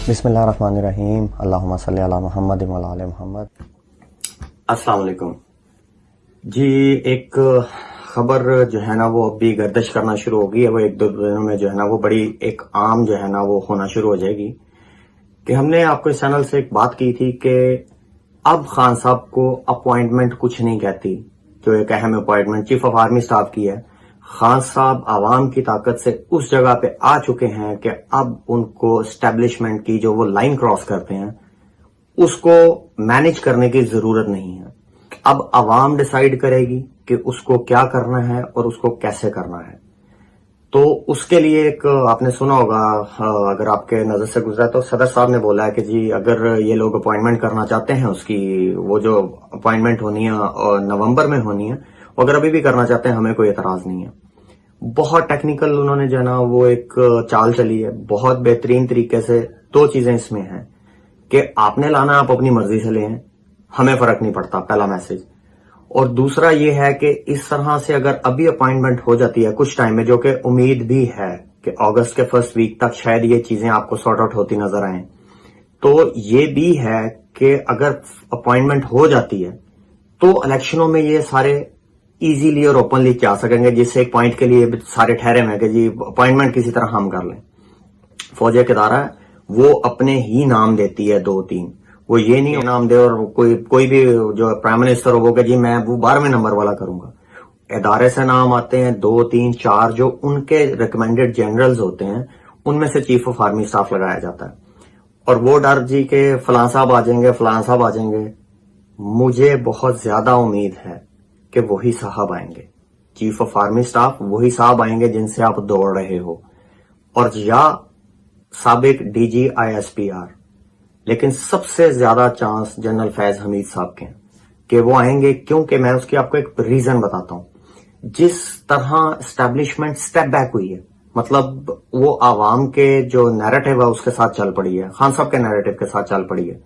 بسم اللہ الرحمن الرحیم، اللہم صلی علی محمد و علی آل محمد۔ السلام علیکم جی۔ ایک خبر جو ہے نا وہ ابھی گردش کرنا شروع ہوگی ہے، وہ ایک دو دنوں میں جو ہے نا وہ بڑی ایک عام جو ہے نا وہ ہونا شروع ہو جائے گی کہ ہم نے آپ کو اس چینل سے ایک بات کی تھی کہ اب خان صاحب کو اپوائنٹمنٹ کچھ نہیں کہتی، جو ایک اہم appointment chief of army staff کی ہے۔ خان صاحب عوام کی طاقت سے اس جگہ پہ آ چکے ہیں کہ اب ان کو اسٹیبلشمنٹ کی جو وہ لائن کراس کرتے ہیں اس کو مینج کرنے کی ضرورت نہیں ہے۔ اب عوام ڈیسائیڈ کرے گی کہ اس کو کیا کرنا ہے اور اس کو کیسے کرنا ہے۔ تو اس کے لیے ایک آپ نے سنا ہوگا، اگر آپ کے نظر سے گزرا تو صدر صاحب نے بولا ہے کہ جی اگر یہ لوگ اپوائنٹمنٹ کرنا چاہتے ہیں، اس کی وہ جو اپوائنٹمنٹ ہونی ہے نومبر میں ہونی ہے، اگر ابھی بھی کرنا چاہتے ہیں ہمیں کوئی اعتراض نہیں ہے۔ بہت ٹیکنیکل انہوں نے جو ہے نا وہ ایک چال چلی ہے، بہت بہترین طریقے سے۔ دو چیزیں اس میں ہیں کہ آپ نے لانا، آپ اپنی مرضی سے لیں، ہمیں فرق نہیں پڑتا، پہلا میسج۔ اور دوسرا یہ ہے کہ اس طرح سے اگر ابھی اپوائنٹمنٹ ہو جاتی ہے کچھ ٹائم میں، جو کہ امید بھی ہے کہ اگست کے فرسٹ ویک تک شاید یہ چیزیں آپ کو سارٹ آؤٹ ہوتی نظر آئیں، تو یہ بھی ہے کہ اگر اپوائنٹمنٹ ہو جاتی ہے تو الیکشنوں میں یہ سارے ایزیلی اور اوپنلی جا سکیں گے، جس سے ایک پوائنٹ کے لیے سارے ٹھہرے ہوئے کہ جی اپوائنٹمنٹ کسی طرح ہم کر لیں۔ فوج ایک ادارہ ہے، وہ اپنے ہی نام دیتی ہے 2-3، وہ یہ نہیں نام دے اور کوئی بھی جو پرائم منسٹر ہو وہ کہ جی میں وہ 12ویں نمبر والا کروں گا۔ ادارے سے نام آتے ہیں 2-3-4 جو ان کے ریکمینڈڈ جنرلز ہوتے ہیں، ان میں سے چیف آف آرمی سٹاف لگایا جاتا ہے۔ اور وہ ڈر جی کہ فلاں صاحب آ جائیں گے، فلاں صاحب آ جائیں گے، مجھے بہت زیادہ امید ہے کہ وہی صاحب آئیں گے، چیف آف آرمی سٹاف وہی صاحب آئیں گے جن سے آپ دوڑ رہے ہو، اور یا سابق ڈی جی ISPR۔ لیکن سب سے زیادہ چانس جنرل فیض حمید صاحب کے ہیں کہ وہ آئیں گے، کیونکہ میں اس کی آپ کو ایک ریزن بتاتا ہوں۔ جس طرح اسٹیبلشمنٹ سٹیپ بیک ہوئی ہے، مطلب وہ عوام کے جو نیریٹو ہے اس کے ساتھ چل پڑی ہے، خان صاحب کے نیریٹو کے ساتھ چل پڑی ہے۔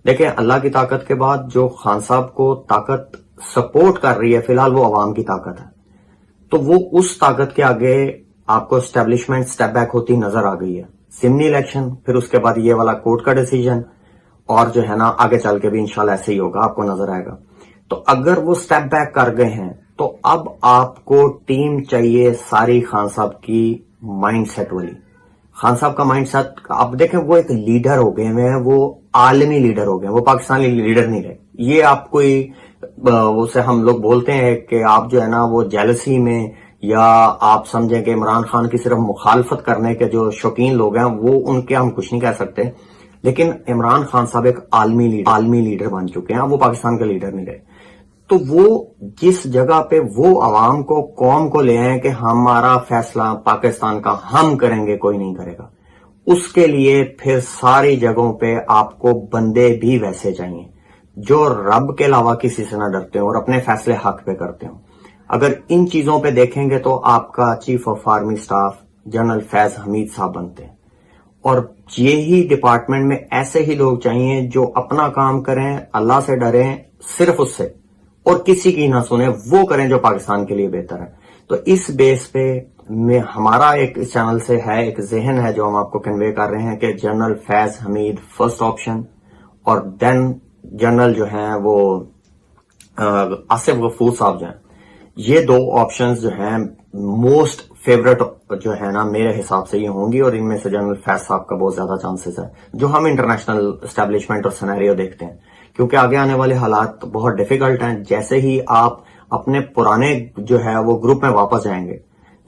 دیکھیں اللہ کی طاقت کے بعد جو خان صاحب کو طاقت سپورٹ کر رہی ہے فی الحال وہ عوام کی طاقت ہے، تو وہ اس طاقت کے آگے آپ کو اسٹیبلشمنٹ سٹیپ بیک ہوتی نظر آ گئی ہے۔ ضمنی الیکشن، پھر اس کے بعد یہ والا کورٹ کا ڈیسیجن، اور جو ہے نا آگے چل کے بھی انشاءاللہ ایسے ہی ہوگا، آپ کو نظر آئے گا۔ تو اگر وہ سٹیپ بیک کر گئے ہیں تو اب آپ کو ٹیم چاہیے ساری خان صاحب کی مائنڈ سیٹ والی۔ خان صاحب کا مائنڈ سیٹ، آپ دیکھیں وہ ایک لیڈر ہو گئے ہیں، وہ عالمی لیڈر ہو گئے ہیں، وہ پاکستانی لیڈر نہیں رہے۔ یہ آپ کوئی اسے ہم لوگ بولتے ہیں کہ آپ جو ہے نا وہ جیلسی میں، یا آپ سمجھیں کہ عمران خان کی صرف مخالفت کرنے کے جو شوقین لوگ ہیں وہ ان کے ہم کچھ نہیں کہہ سکتے، لیکن عمران خان صاحب ایک عالمی لیڈر بن چکے ہیں، وہ پاکستان کے لیڈر نہیں رہے۔ تو وہ جس جگہ پہ وہ عوام کو، قوم کو لے آئے کہ ہمارا فیصلہ پاکستان کا ہم کریں گے، کوئی نہیں کرے گا، اس کے لیے پھر ساری جگہوں پہ آپ کو بندے بھی ویسے چاہیے جو رب کے علاوہ کسی سے نہ ڈرتے ہوں اور اپنے فیصلے حق پہ کرتے ہوں۔ اگر ان چیزوں پہ دیکھیں گے تو آپ کا chief of army staff general Faiz Hameed sahab بنتے ہیں، اور یہی ڈپارٹمنٹ میں ایسے ہی لوگ چاہیے جو اپنا کام کریں، اللہ سے ڈریں، صرف اس سے، اور کسی کی نہ سنیں، وہ کریں جو پاکستان کے لیے بہتر ہے۔ تو اس بیس پہ ہمارا ایک اس چینل سے ہے، ایک ذہن ہے جو ہم آپ کو کنوے کر رہے ہیں کہ جنرل فیض حمید فرسٹ آپشن، اور دین جنرل جو ہیں وہ آصف غفور صاحب جو ہیں۔ یہ دو آپشنز جو ہیں موسٹ فیوریٹ جو ہے نا میرے حساب سے یہ ہوں گی، اور ان میں سے جنرل فیض صاحب کا بہت زیادہ چانسز ہے جو ہم انٹرنیشنل اسٹیبلشمنٹ اور سینیریو دیکھتے ہیں، کیونکہ آگے آنے والے حالات بہت ڈیفیکلٹ ہیں۔ جیسے ہی آپ اپنے پرانے جو ہے وہ گروپ میں واپس جائیں گے،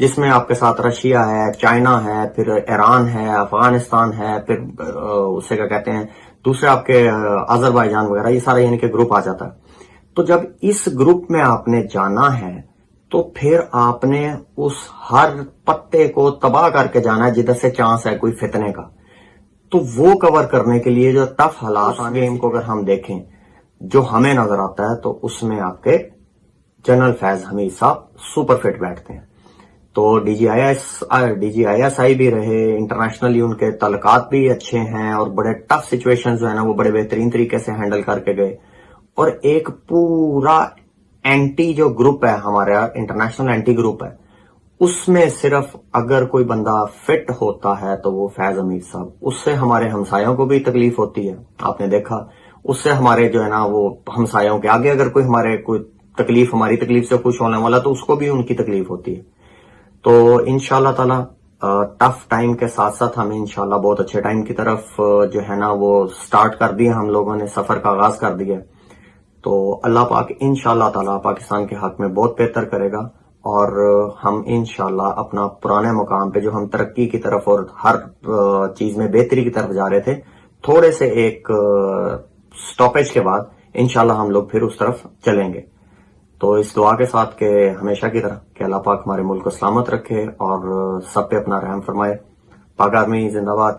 جس میں آپ کے ساتھ رشیا ہے، چائنا ہے، پھر ایران ہے، افغانستان ہے، پھر اسے کیا کہتے ہیں دوسرے آپ کے آذربائیجان وغیرہ، یہ سارا یعنی کہ گروپ آ جاتا ہے۔ تو جب اس گروپ میں آپ نے جانا ہے تو پھر آپ نے اس ہر پتے کو تباہ کر کے جانا ہے جدھر سے چانس ہے کوئی فتنے کا۔ تو وہ کور کرنے کے لیے جو ٹف حالات گیم کو اگر ہم دیکھیں جو ہمیں نظر آتا ہے، تو اس میں آپ کے جنرل فیض حمید صاحب سپر فٹ بیٹھتے ہیں۔ تو D G I S I بھی رہے، انٹرنیشنلی ان کے تعلقات بھی اچھے ہیں، اور بڑے ٹف سچویشن جو ہے نا وہ بڑے بہترین طریقے سے ہینڈل کر کے گئے۔ اور ایک پورا اینٹی جو گروپ ہے ہمارا انٹرنیشنل اینٹی گروپ ہے، اس میں صرف اگر کوئی بندہ فٹ ہوتا ہے تو وہ فیض امیر صاحب، اس سے ہمارے ہمسایوں کو بھی تکلیف ہوتی ہے، آپ نے دیکھا، اس سے ہمارے جو ہے نا وہ ہمسایوں کے آگے اگر کوئی ہماری تکلیف سے خوش ہونے والا تو اس کو بھی ان کی تکلیف ہوتی ہے. تو انشاءاللہ تعالی ٹف ٹائم کے ساتھ ساتھ ہمیں انشاءاللہ بہت اچھے ٹائم کی طرف جو ہے نا وہ سٹارٹ کر دیا، ہم لوگوں نے سفر کا آغاز کر دیا. تو اللہ پاک انشاءاللہ تعالی پاکستان کے حق میں بہت بہتر کرے گا، اور ہم انشاءاللہ اپنا پرانے مقام پہ جو ہم ترقی کی طرف اور ہر چیز میں بہتری کی طرف جا رہے تھے، تھوڑے سے ایک سٹاپیج کے بعد انشاءاللہ ہم لوگ پھر اس طرف چلیں گے. تو اس دعا کے ساتھ کہ ہمیشہ کی طرح کہ اللہ پاک ہمارے ملک کو سلامت رکھے اور سب پہ اپنا رحم فرمائے. پاک آرمی زندہ باد.